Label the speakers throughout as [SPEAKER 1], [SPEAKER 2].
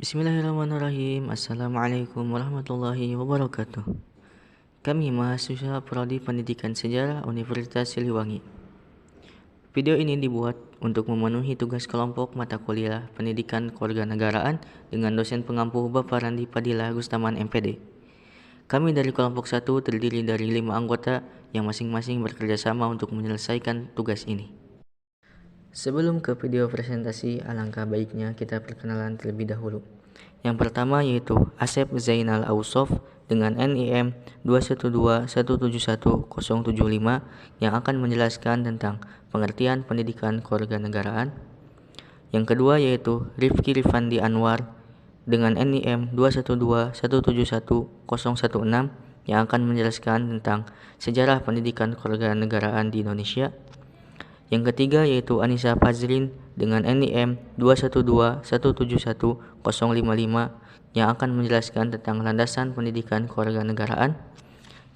[SPEAKER 1] Bismillahirrahmanirrahim. Assalamualaikum warahmatullahi wabarakatuh. Kami mahasiswa Prodi Pendidikan Sejarah Universitas Siliwangi. Video ini dibuat untuk memenuhi tugas kelompok mata kuliah Pendidikan Kewarganegaraan dengan dosen pengampu Bapak Randi Padilla Gustaman MPD. Kami dari kelompok 1 terdiri dari 5 anggota yang masing-masing bekerja sama untuk menyelesaikan tugas ini. Sebelum ke video presentasi, alangkah baiknya kita perkenalan terlebih dahulu. Yang pertama yaitu Asep Zainal Ausof dengan NIM 212171075 yang akan menjelaskan tentang pengertian pendidikan kewarganegaraan. Yang kedua yaitu Rifki Rifandi Anwar dengan NIM 212171016 yang akan menjelaskan tentang sejarah pendidikan kewarganegaraan di Indonesia. Yang ketiga yaitu Anissa Fazlin dengan NIM 212171055 yang akan menjelaskan tentang landasan pendidikan kewarganegaraan.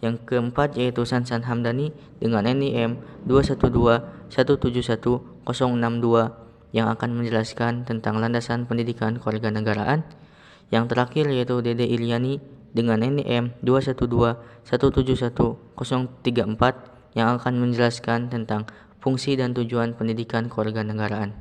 [SPEAKER 1] Yang keempat yaitu Sansan Hamdani dengan NIM 212171062 yang akan menjelaskan tentang landasan pendidikan kewarganegaraan. Yang terakhir yaitu Dede Iliani dengan NIM 212171034 yang akan menjelaskan tentang fungsi dan tujuan pendidikan kewarganegaraan.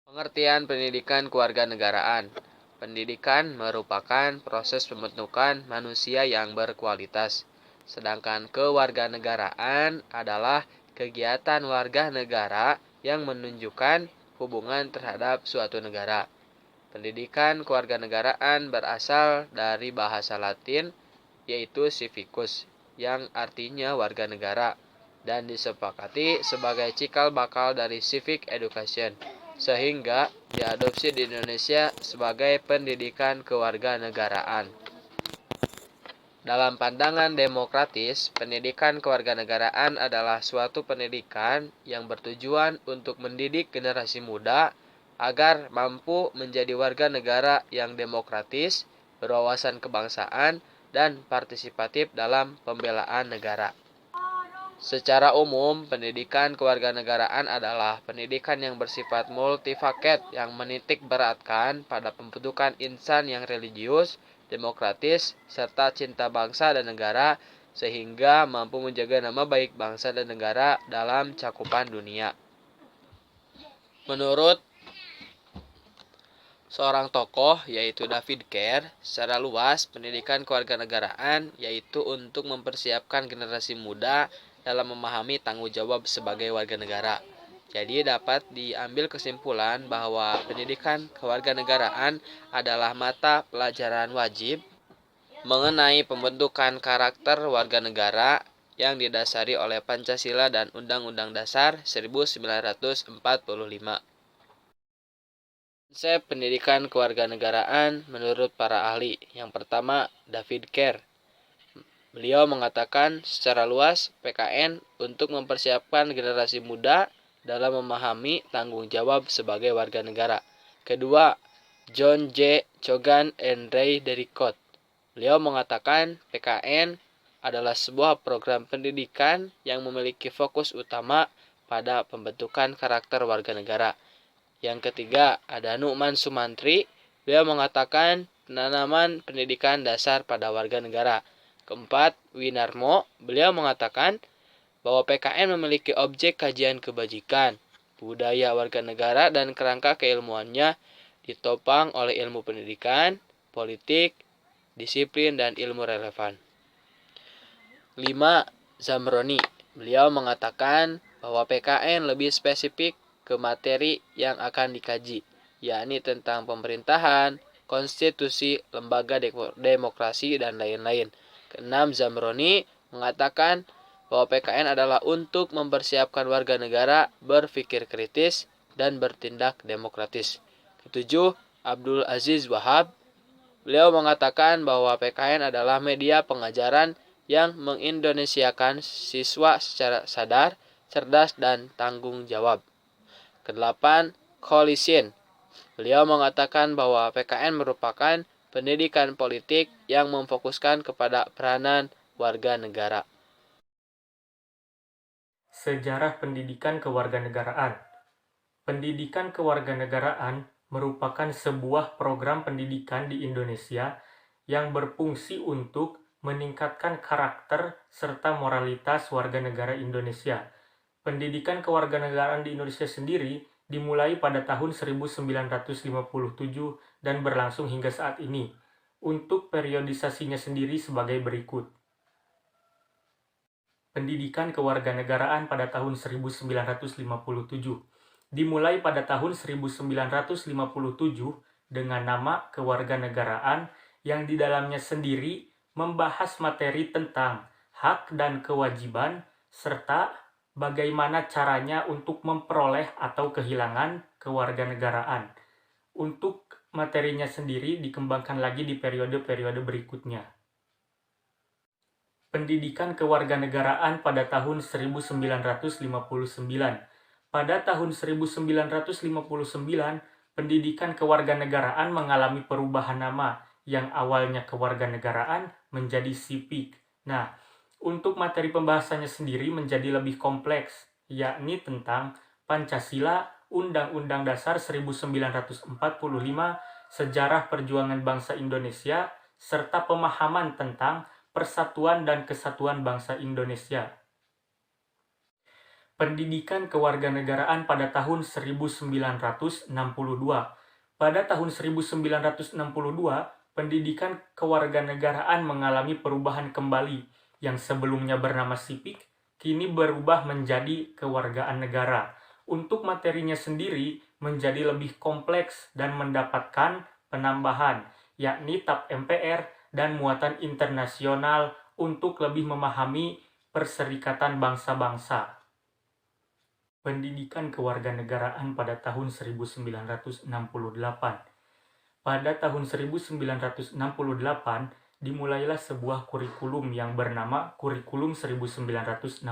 [SPEAKER 2] Pengertian pendidikan kewarganegaraan. Pendidikan merupakan proses pembentukan manusia yang berkualitas, sedangkan kewarganegaraan adalah kegiatan warga negara yang menunjukkan hubungan terhadap suatu negara. Pendidikan kewarganegaraan berasal dari bahasa Latin yaitu civicus yang artinya warga negara dan disepakati sebagai cikal bakal dari civic education sehingga diadopsi di Indonesia sebagai pendidikan kewarganegaraan. Dalam pandangan demokratis, pendidikan kewarganegaraan adalah suatu pendidikan yang bertujuan untuk mendidik generasi muda agar mampu menjadi warga negara yang demokratis, berwawasan kebangsaan, dan partisipatif dalam pembelaan negara. Secara umum, pendidikan kewarganegaraan adalah pendidikan yang bersifat multifaket yang menitik beratkan pada pembentukan insan yang religius, demokratis, serta cinta bangsa dan negara sehingga mampu menjaga nama baik bangsa dan negara dalam cakupan dunia. Menurut seorang tokoh yaitu David Kerr, secara luas pendidikan kewarganegaraan yaitu untuk mempersiapkan generasi muda dalam memahami tanggung jawab sebagai warga negara. Jadi dapat diambil kesimpulan bahwa pendidikan kewarganegaraan adalah mata pelajaran wajib mengenai pembentukan karakter warga negara yang didasari oleh Pancasila dan Undang-Undang Dasar 1945. Konsep pendidikan kewarganegaraan menurut para ahli. Yang pertama, David Kerr. Beliau mengatakan secara luas PKN untuk mempersiapkan generasi muda dalam memahami tanggung jawab sebagai warga negara. Kedua, John J. Chogan and Ray Derricott. Beliau mengatakan PKN adalah sebuah program pendidikan yang memiliki fokus utama pada pembentukan karakter warga negara. Yang ketiga, ada Nu'man Sumantri. Beliau mengatakan penanaman pendidikan dasar pada warga negara. Keempat, Winarmo. Beliau mengatakan bahwa PKN memiliki objek kajian kebajikan, budaya warga negara dan kerangka keilmuannya ditopang oleh ilmu pendidikan, politik, disiplin, dan ilmu relevan. 5. Zamroni. Beliau mengatakan bahwa PKN lebih spesifik ke materi yang akan dikaji, yakni tentang pemerintahan, konstitusi, lembaga demokrasi, dan lain-lain. Keenam, Zamroni mengatakan bahwa PKN adalah untuk mempersiapkan warga negara berpikir kritis dan bertindak demokratis. Ketujuh, Abdul Aziz Wahab. Beliau mengatakan bahwa PKN adalah media pengajaran yang mengindonesiakan siswa secara sadar, cerdas, dan tanggung jawab. Kedelapan, Coalition. Beliau mengatakan bahwa PKN merupakan pendidikan politik yang memfokuskan kepada peranan warga negara.
[SPEAKER 3] Sejarah pendidikan kewarganegaraan. Pendidikan kewarganegaraan merupakan sebuah program pendidikan di Indonesia yang berfungsi untuk meningkatkan karakter serta moralitas warga negara Indonesia. Pendidikan kewarganegaraan di Indonesia sendiri dimulai pada tahun 1957 dan berlangsung hingga saat ini. Untuk periodisasinya sendiri sebagai berikut. Pendidikan kewarganegaraan pada tahun 1957 dimulai pada tahun 1957 dengan nama kewarganegaraan yang di dalamnya sendiri membahas materi tentang hak dan kewajiban serta bagaimana caranya untuk memperoleh atau kehilangan kewarganegaraan. Untuk materinya sendiri dikembangkan lagi di periode-periode berikutnya. Pendidikan kewarganegaraan pada tahun 1959. Pada tahun 1959, pendidikan kewarganegaraan mengalami perubahan nama yang awalnya kewarganegaraan menjadi sipik. Nah, untuk materi pembahasannya sendiri menjadi lebih kompleks, yakni tentang Pancasila, Undang-Undang Dasar 1945, sejarah perjuangan bangsa Indonesia, serta pemahaman tentang persatuan dan kesatuan bangsa Indonesia. Pendidikan kewarganegaraan pada tahun 1962. Pada tahun 1962, pendidikan kewarganegaraan mengalami perubahan kembali yang sebelumnya bernama sipik, kini berubah menjadi kewargaan negara. Untuk materinya sendiri menjadi lebih kompleks dan mendapatkan penambahan, yakni TAP MPR dan muatan internasional untuk lebih memahami perserikatan bangsa-bangsa. Pendidikan kewarganegaraan pada tahun 1968. Pada tahun 1968, dimulailah sebuah kurikulum yang bernama Kurikulum 1968,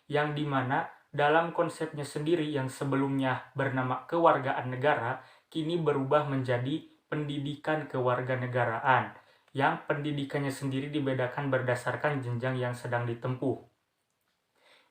[SPEAKER 3] yang dimana dalam konsepnya sendiri yang sebelumnya bernama kewargaan negara, kini berubah menjadi pendidikan kewarganegaraan, yang pendidikannya sendiri dibedakan berdasarkan jenjang yang sedang ditempuh.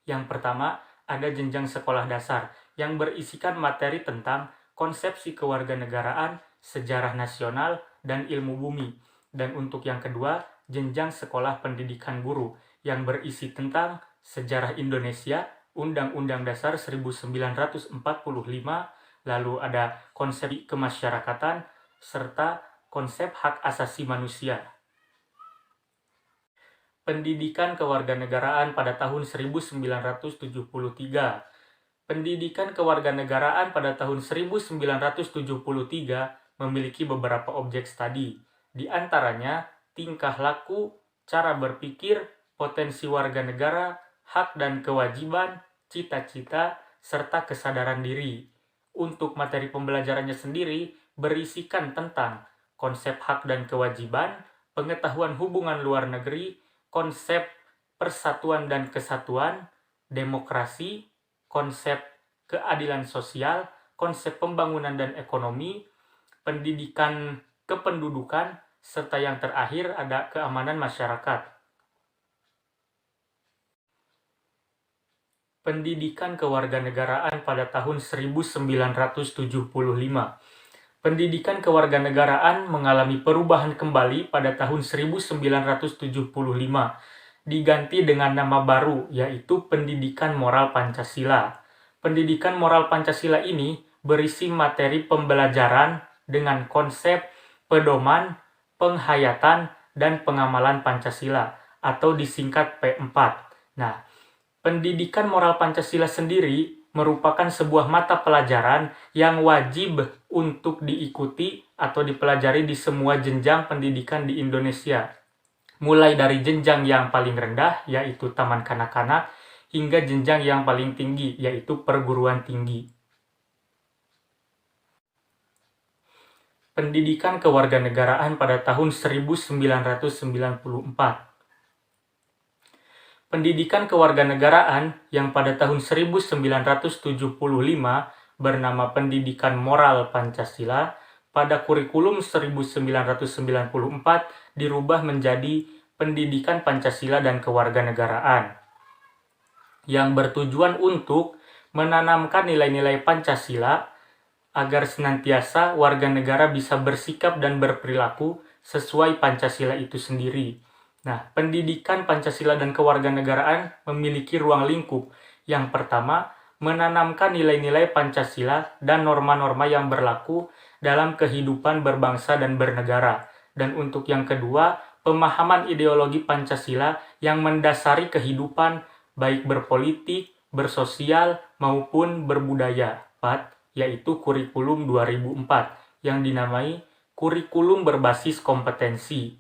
[SPEAKER 3] Yang pertama, ada jenjang sekolah dasar yang berisikan materi tentang konsepsi kewarganegaraan, sejarah nasional, dan ilmu bumi. Dan untuk yang kedua, jenjang sekolah pendidikan guru yang berisi tentang sejarah Indonesia, Undang-Undang Dasar 1945, lalu ada konsep kemasyarakatan, serta konsep hak asasi manusia. Pendidikan kewarganegaraan pada tahun 1973. Pendidikan kewarganegaraan pada tahun 1973 memiliki beberapa objek studi, di antaranya tingkah laku, cara berpikir, potensi warga negara, hak dan kewajiban, cita-cita, serta kesadaran diri. Untuk materi pembelajarannya sendiri berisikan tentang konsep hak dan kewajiban, pengetahuan hubungan luar negeri, konsep persatuan dan kesatuan, demokrasi, konsep keadilan sosial, konsep pembangunan dan ekonomi, pendidikan kependudukan, serta yang terakhir ada keamanan masyarakat. Pendidikan kewarganegaraan pada tahun 1975. Pendidikan kewarganegaraan mengalami perubahan kembali pada tahun 1975, diganti dengan nama baru, yaitu Pendidikan Moral Pancasila. Pendidikan Moral Pancasila ini berisi materi pembelajaran dengan konsep pedoman, penghayatan, dan pengamalan Pancasila, atau disingkat P4. Nah, Pendidikan Moral Pancasila sendiri merupakan sebuah mata pelajaran yang wajib untuk diikuti atau dipelajari di semua jenjang pendidikan di Indonesia. Mulai dari jenjang yang paling rendah, yaitu taman kanak-kanak, hingga jenjang yang paling tinggi, yaitu perguruan tinggi. Pendidikan kewarganegaraan pada tahun 1994. Pendidikan kewarganegaraan yang pada tahun 1975 bernama Pendidikan Moral Pancasila pada kurikulum 1994 dirubah menjadi Pendidikan Pancasila dan Kewarganegaraan yang bertujuan untuk menanamkan nilai-nilai Pancasila agar senantiasa warga negara bisa bersikap dan berperilaku sesuai Pancasila itu sendiri. Nah, pendidikan Pancasila dan kewarganegaraan memiliki ruang lingkup. Yang pertama, menanamkan nilai-nilai Pancasila dan norma-norma yang berlaku dalam kehidupan berbangsa dan bernegara. Dan untuk yang kedua, pemahaman ideologi Pancasila yang mendasari kehidupan baik berpolitik, bersosial, maupun berbudaya. 4. Yaitu kurikulum 2004 yang dinamai kurikulum berbasis kompetensi.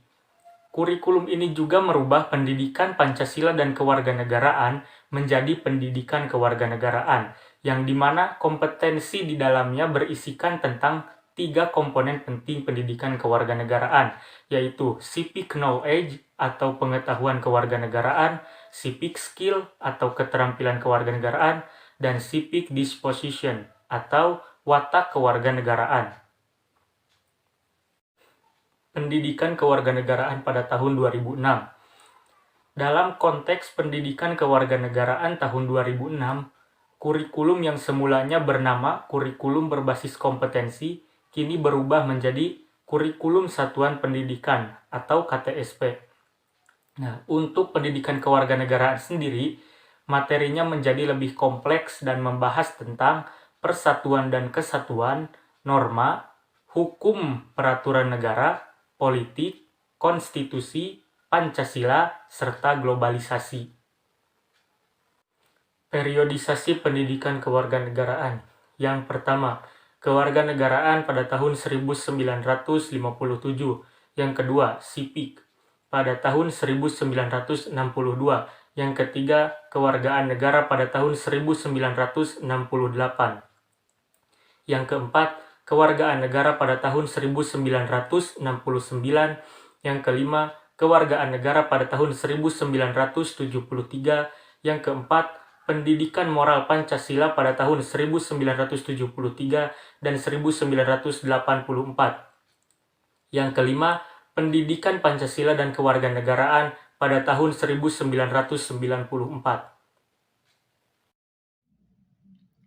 [SPEAKER 3] Kurikulum ini juga merubah pendidikan Pancasila dan kewarganegaraan menjadi pendidikan kewarganegaraan, yang dimana kompetensi di dalamnya berisikan tentang 3 komponen penting pendidikan kewarganegaraan, yaitu civic knowledge atau pengetahuan kewarganegaraan, civic skill atau keterampilan kewarganegaraan, dan civic disposition atau watak kewarganegaraan. Pendidikan kewarganegaraan pada tahun 2006. Dalam konteks pendidikan kewarganegaraan tahun 2006, kurikulum yang semulanya bernama kurikulum berbasis kompetensi kini berubah menjadi kurikulum satuan pendidikan atau KTSP. Nah, untuk pendidikan kewarganegaraan sendiri, materinya menjadi lebih kompleks dan membahas tentang persatuan dan kesatuan, norma, hukum peraturan negara, politik, konstitusi, Pancasila, serta globalisasi. Periodisasi pendidikan kewarganegaraan. Yang pertama, kewarganegaraan pada tahun 1957. Yang kedua, sipik pada tahun 1962. Yang ketiga, kewargaan negara pada tahun 1968. Yang keempat, kewargaan negara pada tahun 1969. Yang kelima, kewargaan negara pada tahun 1973. Yang keempat, pendidikan moral Pancasila pada tahun 1973 dan 1984. Yang kelima, pendidikan Pancasila dan kewarganegaraan pada tahun 1994.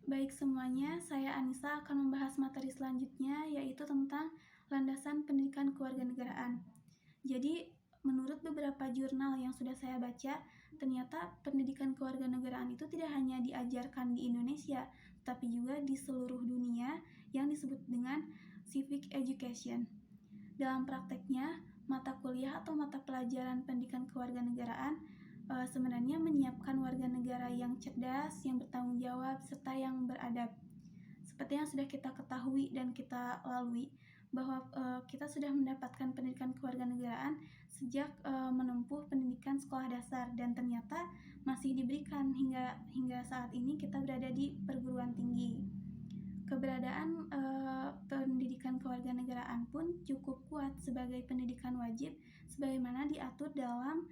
[SPEAKER 4] Baik semuanya, saya Anissa akan membahas materi selanjutnya, yaitu tentang landasan pendidikan kewarganegaraan. Jadi, menurut beberapa jurnal yang sudah saya baca, ternyata pendidikan kewarganegaraan itu tidak hanya diajarkan di Indonesia, tapi juga di seluruh dunia yang disebut dengan civic education. Dalam prakteknya, mata kuliah atau mata pelajaran pendidikan kewarganegaraan sebenarnya menyiapkan warga negara yang cerdas, yang bertanggung jawab, serta yang beradab. Seperti yang sudah kita ketahui dan kita lalui, bahwa kita sudah mendapatkan pendidikan kewarganegaraan sejak menempuh pendidikan sekolah dasar, dan ternyata masih diberikan hingga saat ini kita berada di perguruan tinggi. Keberadaan pendidikan kewarganegaraan pun cukup kuat sebagai pendidikan wajib, sebagaimana diatur dalam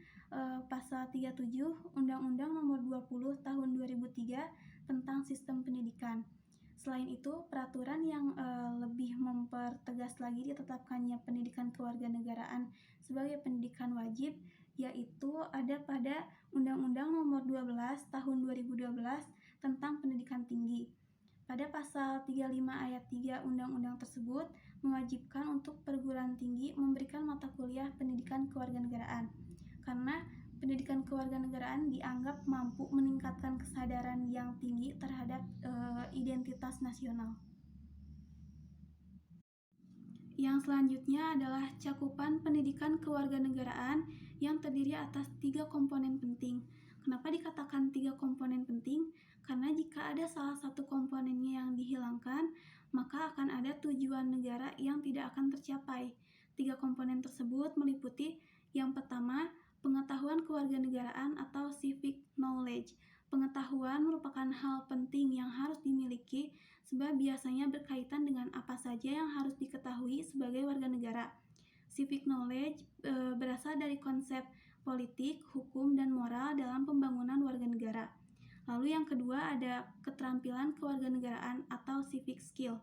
[SPEAKER 4] Pasal 37 Undang-Undang Nomor 20 Tahun 2003 tentang Sistem Pendidikan. Selain itu, peraturan yang lebih mempertegas lagi ditetapkannya pendidikan kewarganegaraan sebagai pendidikan wajib, yaitu ada pada Undang-Undang Nomor 12 Tahun 2012 tentang Pendidikan Tinggi. Pada pasal 35 ayat 3 undang-undang tersebut mewajibkan untuk perguruan tinggi memberikan mata kuliah pendidikan kewarganegaraan, karena pendidikan kewarganegaraan dianggap mampu meningkatkan kesadaran yang tinggi terhadap identitas nasional. Yang selanjutnya adalah cakupan pendidikan kewarganegaraan yang terdiri atas 3 komponen penting. Kenapa dikatakan 3 komponen penting? Karena jika ada salah satu komponennya yang dihilangkan, maka akan ada tujuan negara yang tidak akan tercapai. 3 komponen tersebut meliputi yang pertama, pengetahuan kewarganegaraan atau civic knowledge. Pengetahuan merupakan hal penting yang harus dimiliki sebab biasanya berkaitan dengan apa saja yang harus diketahui sebagai warga negara. Civic knowledge berasal dari konsep politik, hukum, dan moral dalam pembangunan warga negara. Lalu yang kedua ada keterampilan kewarganegaraan atau civic skill.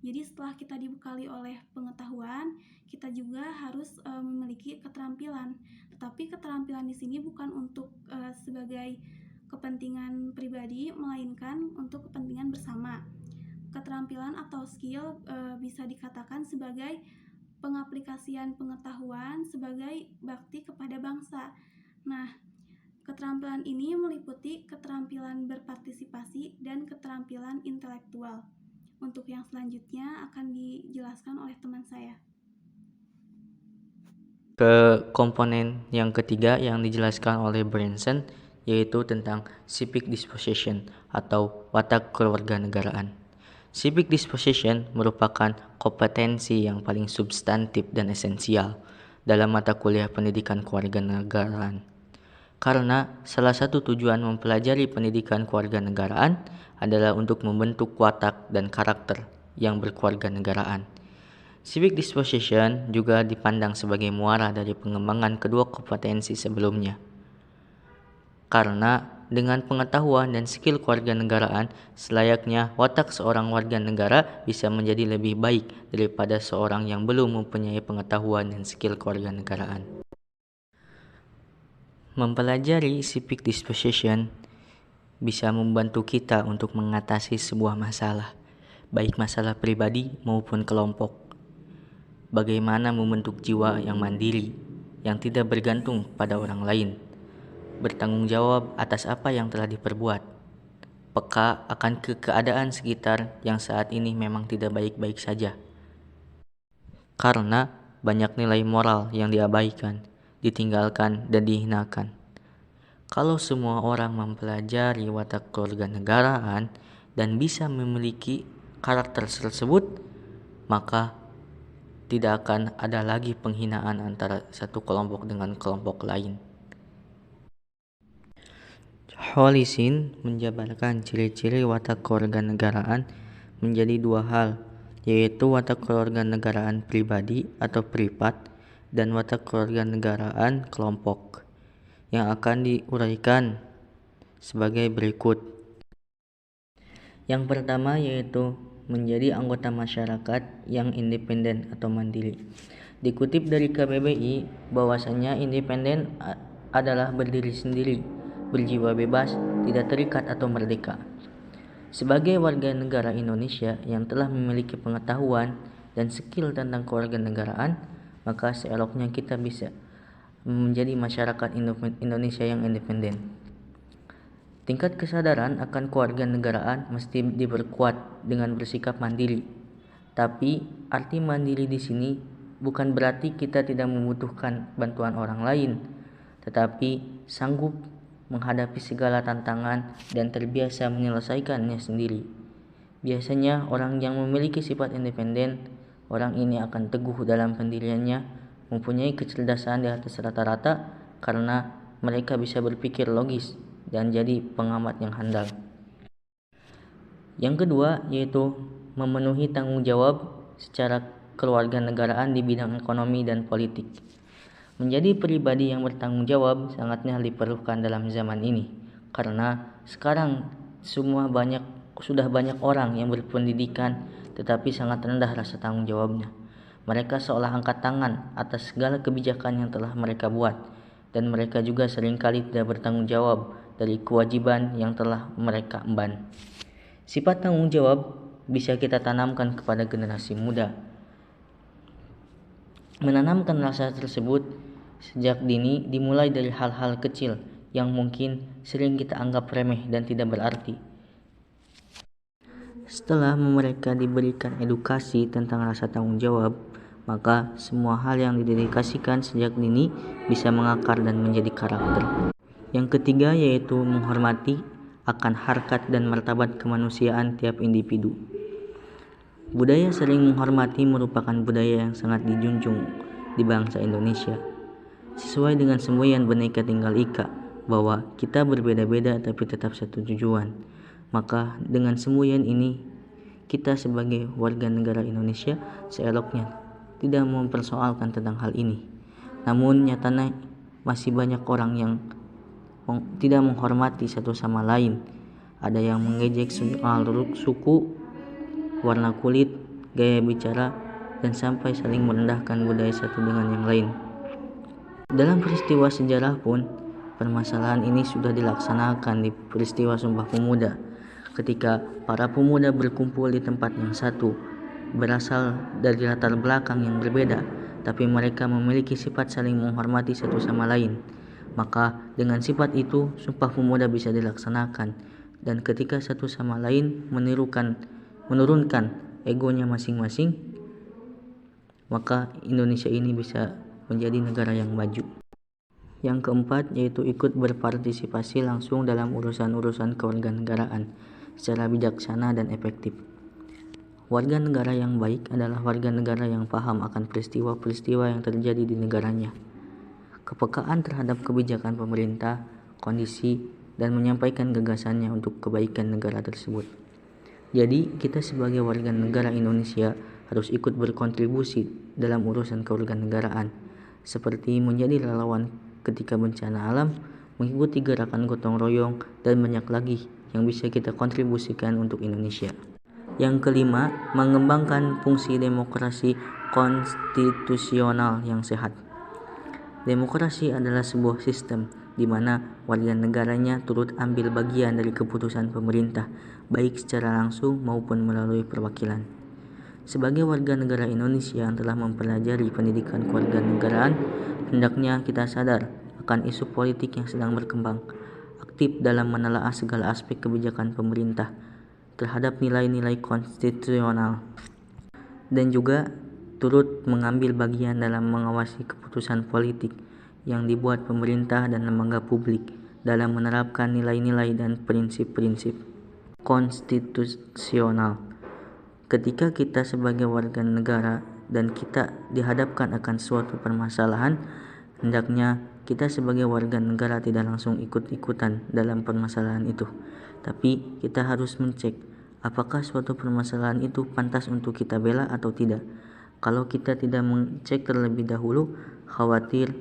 [SPEAKER 4] Jadi setelah kita dibekali oleh pengetahuan, kita juga harus memiliki keterampilan. Tetapi keterampilan di sini bukan untuk sebagai kepentingan pribadi, melainkan untuk kepentingan bersama. Keterampilan atau skill bisa dikatakan sebagai pengaplikasian pengetahuan sebagai bakti kepada bangsa. Nah, keterampilan ini meliputi keterampilan berpartisipasi dan keterampilan intelektual. Untuk yang selanjutnya akan dijelaskan oleh teman saya.
[SPEAKER 1] Ke komponen yang ketiga yang dijelaskan oleh Branson, yaitu tentang civic disposition atau watak kewarganegaraan. Civic disposition merupakan kompetensi yang paling substantif dan esensial dalam mata kuliah pendidikan kewarganegaraan. Karena salah satu tujuan mempelajari pendidikan kewarganegaraan adalah untuk membentuk watak dan karakter yang berkewarganegaraan. Civic disposition juga dipandang sebagai muara dari pengembangan kedua kompetensi sebelumnya. Karena dengan pengetahuan dan skill kewarganegaraan, selayaknya watak seorang warga negara bisa menjadi lebih baik daripada seorang yang belum mempunyai pengetahuan dan skill kewarganegaraan. Mempelajari civic disposition bisa membantu kita untuk mengatasi sebuah masalah, baik masalah pribadi maupun kelompok. Bagaimana membentuk jiwa yang mandiri, yang tidak bergantung pada orang lain, bertanggung jawab atas apa yang telah diperbuat, peka akan keadaan sekitar yang saat ini memang tidak baik-baik saja. Karena banyak nilai moral yang diabaikan, ditinggalkan, dan dihinakan. Kalau semua orang mempelajari watak kewarganegaraan dan bisa memiliki karakter tersebut, maka tidak akan ada lagi penghinaan antara satu kelompok dengan kelompok lain. Hollysin menjabarkan ciri-ciri watak kewarganegaraan menjadi dua hal, yaitu watak kewarganegaraan pribadi atau privat dan watak kewarganegaraan kelompok, yang akan diuraikan sebagai berikut. Yang pertama yaitu menjadi anggota masyarakat yang independen atau mandiri. Dikutip dari KBBI bahwasanya independen adalah berdiri sendiri, berjiwa bebas, tidak terikat atau merdeka. Sebagai warga negara Indonesia yang telah memiliki pengetahuan dan skill tentang kewarganegaraan, maka seeloknya kita bisa menjadi masyarakat Indonesia yang independen. Tingkat kesadaran akan kewarganegaraan mesti diperkuat dengan bersikap mandiri. Tapi arti mandiri di sini bukan berarti kita tidak membutuhkan bantuan orang lain, tetapi sanggup menghadapi segala tantangan dan terbiasa menyelesaikannya sendiri. Biasanya orang yang memiliki sifat independen, orang ini akan teguh dalam pendiriannya, mempunyai kecerdasan di atas rata-rata karena mereka bisa berpikir logis dan jadi pengamat yang handal. Yang kedua yaitu memenuhi tanggung jawab secara kewarganegaraan di bidang ekonomi dan politik. Menjadi pribadi yang bertanggung jawab sangatnya diperlukan dalam zaman ini, karena sekarang sudah banyak orang yang berpendidikan tetapi sangat rendah rasa tanggung jawabnya. Mereka seolah angkat tangan atas segala kebijakan yang telah mereka buat, dan mereka juga seringkali tidak bertanggung jawab dari kewajiban yang telah mereka emban. Sifat tanggung jawab bisa kita tanamkan kepada generasi muda. Menanamkan rasa tersebut sejak dini dimulai dari hal-hal kecil yang mungkin sering kita anggap remeh dan tidak berarti. Setelah mereka diberikan edukasi tentang rasa tanggung jawab, maka semua hal yang didedikasikan sejak dini bisa mengakar dan menjadi karakter. Yang ketiga yaitu menghormati akan harkat dan martabat kemanusiaan tiap individu. Budaya saling menghormati merupakan budaya yang sangat dijunjung di bangsa Indonesia. Sesuai dengan semboyan Bhinneka Tunggal Ika bahwa kita berbeda-beda tapi tetap satu tujuan. Maka dengan semboyan ini kita sebagai warga negara Indonesia seeloknya tidak mempersoalkan tentang hal ini. Namun nyatanya masih banyak orang yang tidak menghormati satu sama lain, Ada yang mengejek soal suku, warna kulit, gaya bicara, dan sampai saling merendahkan budaya satu dengan yang lain. Dalam peristiwa sejarah pun, permasalahan ini sudah dilaksanakan di peristiwa Sumpah Pemuda, ketika para pemuda berkumpul di tempat yang satu, berasal dari latar belakang yang berbeda, tapi mereka memiliki sifat saling menghormati satu sama lain. Maka dengan sifat itu, Sumpah Pemuda bisa dilaksanakan, dan ketika satu sama lain menurunkan egonya masing-masing, maka Indonesia ini bisa menjadi negara yang maju. Yang keempat yaitu ikut berpartisipasi langsung dalam urusan-urusan kewarganegaraan secara bijaksana dan efektif. Warga negara yang baik adalah warga negara yang paham akan peristiwa-peristiwa yang terjadi di negaranya, kepekaan terhadap kebijakan pemerintah, kondisi, dan menyampaikan gagasannya untuk kebaikan negara tersebut. Jadi, kita sebagai warga negara Indonesia harus ikut berkontribusi dalam urusan kewarganegaraan, seperti menjadi relawan ketika bencana alam, mengikuti gerakan gotong royong, dan banyak lagi yang bisa kita kontribusikan untuk Indonesia. Yang kelima, mengembangkan fungsi demokrasi konstitusional yang sehat. Demokrasi adalah sebuah sistem di mana warga negaranya turut ambil bagian dari keputusan pemerintah, baik secara langsung maupun melalui perwakilan. Sebagai warga negara Indonesia yang telah mempelajari pendidikan kewarganegaraan, hendaknya kita sadar akan isu politik yang sedang berkembang, aktif dalam menelaah segala aspek kebijakan pemerintah terhadap nilai-nilai konstitusional, dan juga turut mengambil bagian dalam mengawasi keputusan politik yang dibuat pemerintah dan lembaga publik dalam menerapkan nilai-nilai dan prinsip-prinsip konstitusional. Ketika kita sebagai warga negara dan kita dihadapkan akan suatu permasalahan, hendaknya kita sebagai warga negara tidak langsung ikut-ikutan dalam permasalahan itu, tapi kita harus mencek apakah suatu permasalahan itu pantas untuk kita bela atau tidak. Kalau kita tidak mencek terlebih dahulu, khawatir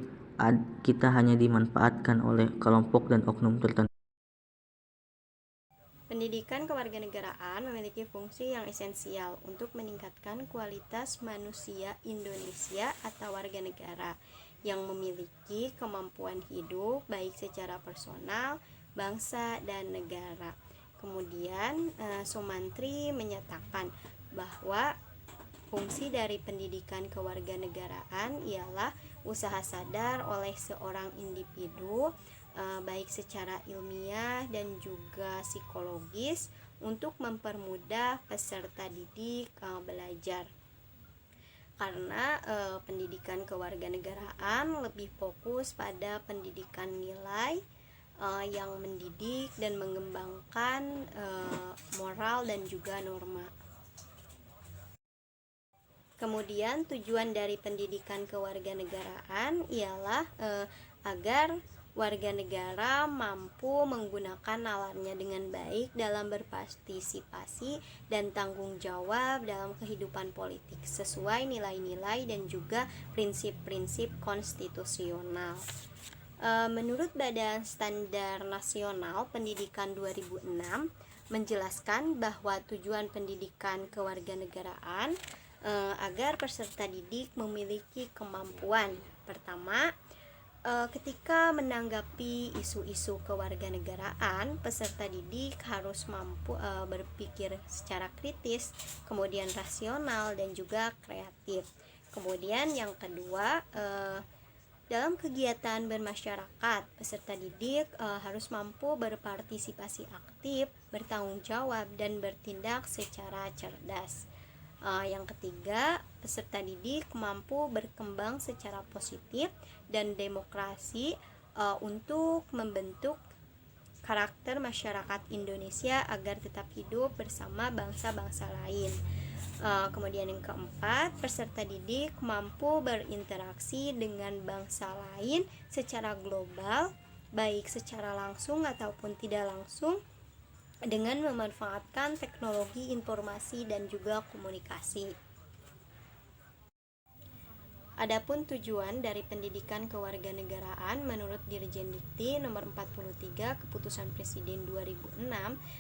[SPEAKER 1] kita hanya dimanfaatkan oleh kelompok dan oknum tertentu.
[SPEAKER 5] Pendidikan kewarganegaraan memiliki fungsi yang esensial untuk meningkatkan kualitas manusia Indonesia atau warga negara yang memiliki kemampuan hidup baik secara personal, bangsa, dan negara. Kemudian Sumantri menyatakan bahwa fungsi dari pendidikan kewarganegaraan ialah usaha sadar oleh seorang individu baik secara ilmiah dan juga psikologis untuk mempermudah peserta didik belajar. Karena pendidikan kewarganegaraan lebih fokus pada pendidikan nilai yang mendidik dan mengembangkan moral dan juga norma. Kemudian tujuan dari pendidikan kewarganegaraan ialah agar warga negara mampu menggunakan nalarnya dengan baik dalam berpartisipasi dan tanggung jawab dalam kehidupan politik sesuai nilai-nilai dan juga prinsip-prinsip konstitusional. Menurut Badan Standar Nasional Pendidikan 2006 menjelaskan bahwa tujuan pendidikan kewarganegaraan agar peserta didik memiliki kemampuan. Pertama, ketika menanggapi isu-isu kewarganegaraan, peserta didik harus mampu berpikir secara kritis, kemudian rasional dan juga kreatif. Kemudian yang kedua, dalam kegiatan bermasyarakat, peserta didik harus mampu berpartisipasi aktif, bertanggung jawab, dan bertindak secara cerdas. Yang ketiga, peserta didik mampu berkembang secara positif dan demokrasi untuk membentuk karakter masyarakat Indonesia agar tetap hidup bersama bangsa-bangsa lain. Kemudian yang keempat, peserta didik mampu berinteraksi dengan bangsa lain secara global, baik secara langsung ataupun tidak langsung, dengan memanfaatkan teknologi informasi dan juga komunikasi. Adapun tujuan dari pendidikan kewarganegaraan menurut Dirjen Dikti nomor 43 Keputusan Presiden 2006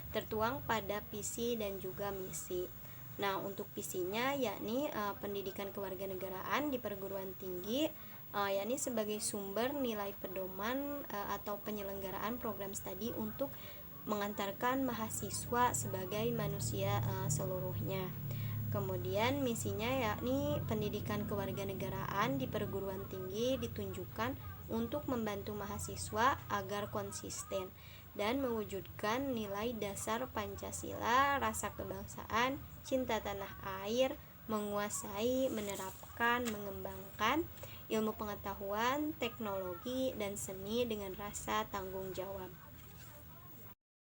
[SPEAKER 5] tertuang pada visi dan juga misi. Nah, untuk visinya yakni pendidikan kewarganegaraan di perguruan tinggi yakni sebagai sumber nilai pedoman atau penyelenggaraan program studi untuk mengantarkan mahasiswa sebagai manusia seluruhnya. Kemudian misinya yakni pendidikan kewarganegaraan di perguruan tinggi ditunjukkan untuk membantu mahasiswa agar konsisten dan mewujudkan nilai dasar Pancasila, rasa kebangsaan, cinta tanah air, menguasai, menerapkan, mengembangkan ilmu pengetahuan, teknologi, dan seni dengan rasa tanggung jawab.